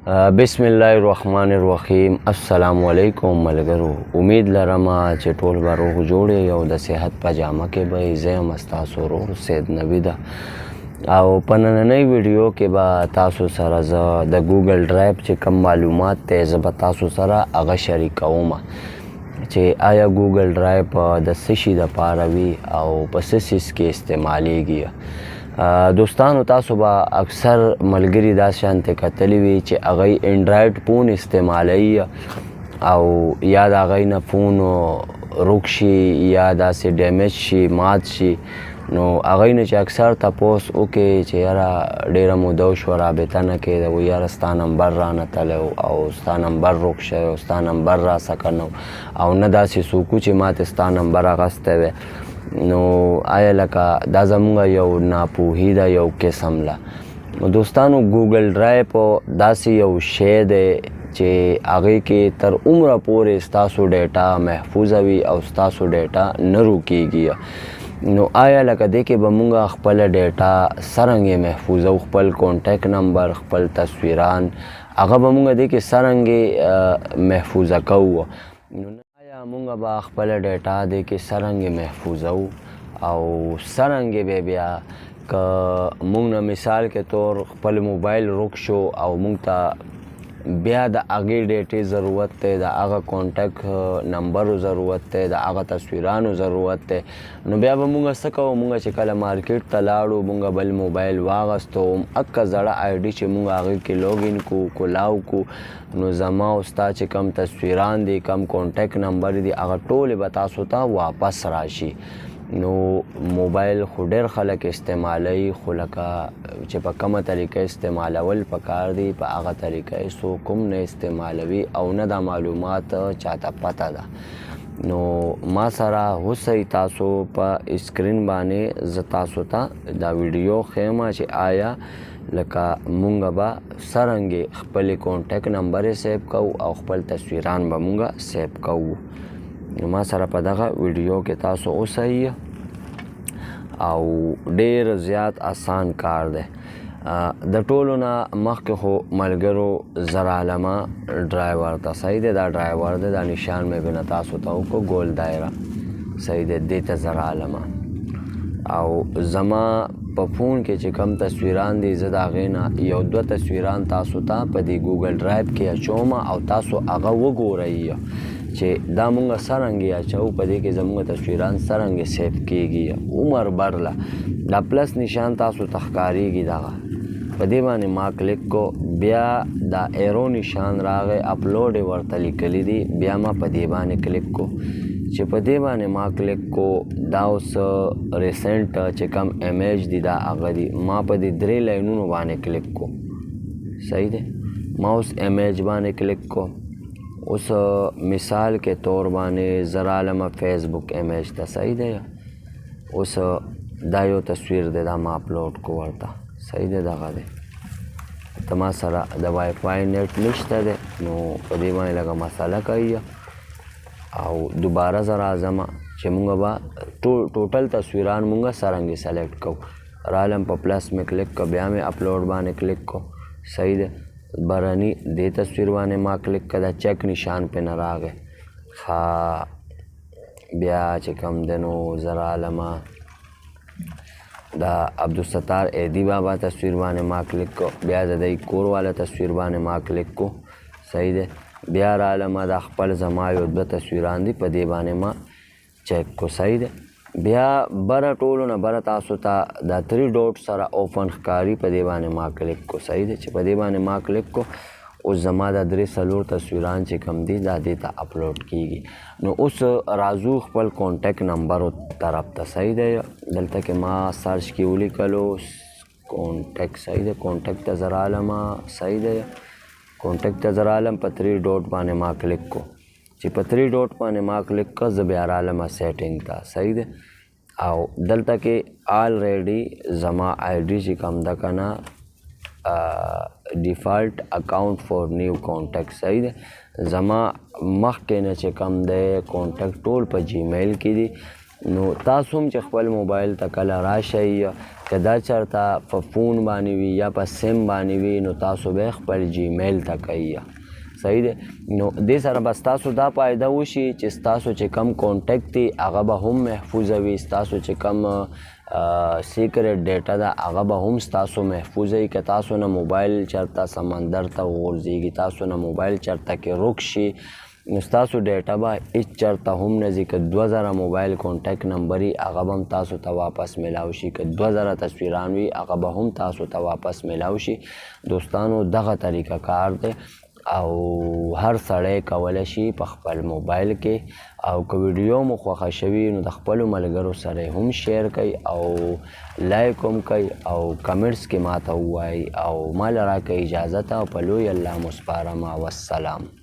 بسم الله الرحمن الرحیم. السلام علیکم ملګرو. امید لرم چې ټول به روغ جوړ یو د صحت په جامه کې به زه یم ستاسو ورور سید نوی ده او په نننۍ ویډیو کې به تاسو سره زه د ګوګل ډرایو چې کم معلومات دی زه به تاسو سره هغه شریکوم چې آیا ګوګل ډرایو د څه شي دپاره وي او په څه څیز کې استعمالیږي. دوستانو تاسو به اکثر ملګري دا شانتې کتلی وي چې هغوی انډرایډ فون استعمالوي او یا د هغوی نه فون روک شي یا داسې ډیمیج شي مات شي نو هغوی نه چې اکثر تپوس وکړي چې یاره ډېره موده وشوه رابطه نه کېده و یاره ستا نمبر رانه تلی او ستا نمبر روک شوی او ستا نمبر راڅخه نه او نه داسې څوک و چې ماته ستا نمبر اخیستی وی نو آیا لکه دا زمونږ یو ناپوهي ده یو قسم له دوستانو ګوګل ډرایو داسې یو شی دی چې هغې کې تر عمره پورې ستاسو ډیټا محفوظه وي او ستاسو ډیټا نه روکیږي نو آیا لکه دې کې به مونږ خپله ډیټا څرنګې محفوظو خپل کانټیکټ نمبر خپل تصویران هغه به مونږ دې کې څرنګې محفوظه کوو مونږ به خپل ډیټا دې کې څرنګې محفوظو او څرنګې به بیا که مونږ نه مثال کې طور خپل موبایل روک شو او مونږ ته بیا د هغې ډیټې ضرورت دی د هغه کانټیکټ نمبرو ضرورت دی د هغه تصویرانو ضرورت دی نو بیا به مونږ څه کوو مونږ چې کله مارکیټ ته لاړو مونږ بل موبایل واغستو اکه زړه آی ډي چې مونږ هغې کې لوګین کو کولاو کو نو زما او ستا چې کم تصویران دي کم کانټیکټ نمبر دي هغه ټولې به تاسو ته واپس راشي نو موبایل خو ډېر خلک استعمالوي خو لکه چې په کومه طریقه استعمالول پکار دي په هغه طریقه یې څوک هم نه استعمالوي او نه دا معلومات چاته پته ده نو ما سره اوسئ تاسو په اسکرین باندې زه تاسو ته دا ویډیو ښیم چې آیا لکه مونږ به څرنګې خپلې کانټیکټ نمبر یې سیو کوو او خپل تصویران به مونږ سیو کوو نو ما سره په دغه ویډیو کې تاسو اوسئ او ډېر زیات آسان کار دی د ټولو نه مخکې خو ملګرو زر عالمه ډرایور ته صحیح دی دا ډرایور دی دا نشان مې بینه تاسو ته وکړو ګول دایره صحیح دی دې ته زر عالمه او زما په فون کې چې کم تصویران دي زه د هغې نه یو دوه تصویران تاسو ته په دې ګوګل ډرایو کې اچوم او تاسو هغه وګورئ چې دا مونږ څرنګې اچوو په دې کې زمونږ تصویران څرنګې سیف کېږي عمر برله دا پلس نشان تاسو ته ښکارېږي دغه په دې باندې ما کلیک کو بیا دا ایرو نشان راغی اپلوډ یې ورته لیکلي دي بیا ما په دې باندې کلیک کو چې په دې باندې ما کلیک کو دا اوس ریسنټ چې کم امیج دي دا هغه دي ما په دې 3 لاینونو باندې کلیک کو صحیح دی ما اوس امیج باندې کلیک کو اوس مثال کې طور باندې زر عالمه فیسبک امیج ته صحیح دی اوس دا یو تصویر دی دا ما اپلوډ کو ورته صحیح دی دغه دی ته ما سره د وای فای نیټ نشته دی نو په دې باندې لږه مسله کوي او دوباره زه راځم چې مونږ به ټوټل تصویران مونږ څرنګې سلیکټ کوو رالم په پلس مې کلیک کو بیا مې اپلوډ باندې کلیک کو صحیح دی برني دې تصویر باندې ما کلیک کړه چک نشان پې نه راغی بیا چې کوم دی نو زر عالمه دا عبدالستار ایدی بابا تصویر باندې ما کلیک کو بیا د دوی کور والا تصویر باندې ما کلیک کو صحیح دی بیا رالمه دا خپل زما یو دوه تصویران دي په دې باندې ما چیک کو صحیح دی بیا بره ټولو نه بره تاسو ته دا 3 ډوټ سره اوپن ښکاري په دې باندې ما کلیک کو صحیح دی چې په دې باندې ما کلیک کو اوس زما دا 3-4 تصویران چې کم دي دا دې ته اپلوډ کیږي نو اوس راځو خپل کانټیکټ نمبرو طرف ته صحیح دی دلته کې ما سرچ کې ولیکلو کانټیکټ صحیح دی کانټیکټ ته زر عالمه صحیح دی کانټیکټ ته زر عالم په 3 ډوټ باندې ما کلیک کو چې په 3 ډوټ باندې ما کلیک کړ زه بیا رالمه سیټینګ ته صحیح دی او دلته کې آلریډي زما آی ډي چې کم ده که نه ډیفالټ اکاؤنٹ فور نیو کانټیکټ صحیح دی زما مخکې نه چې کم دی کانټیکټ ټول په جیمیل کې دي نو تاسو هم چې خپل موبایل ته کله راشئ که دا چېرته په فون باندې وي یا په سیم باندې وي نو تاسو به خپل جیمیل ته کوئ. صحیح دی. نو دې سره بس تاسو دا فایده وشي چې ستاسو چې کم کانټیکټ دی هغه به هم محفوظه وي، ستاسو چې کم سیکرټ ډیټا ده هغه به هم ستاسو محفوظه وي. که تاسو نه موبایل چېرته سمندر ته وغورځېږي، تاسو نه موبایل چېرته کې روک شي نو ستاسو ډیټا به هېڅ چېرته هم نه ځي. که 2000 موبایل کانټیکټ نمبر وي هغه به هم تاسو ته واپس میلاو شي، که 2000 تصویران وي هغه به هم تاسو ته واپس میلاو شي. دوستانو دغه طریقه کار دی او هر سړی کولی شي په خپل موبایل کې. او که ویډیو مو خوښه شوي نو د خپلو ملګرو سره هم شیر کوئ او لایک هم کوئ او کمنټس کې ماته ووایئ او ما له راکړئ اجازه ته او په لوی الله مو سپارم. والسلام.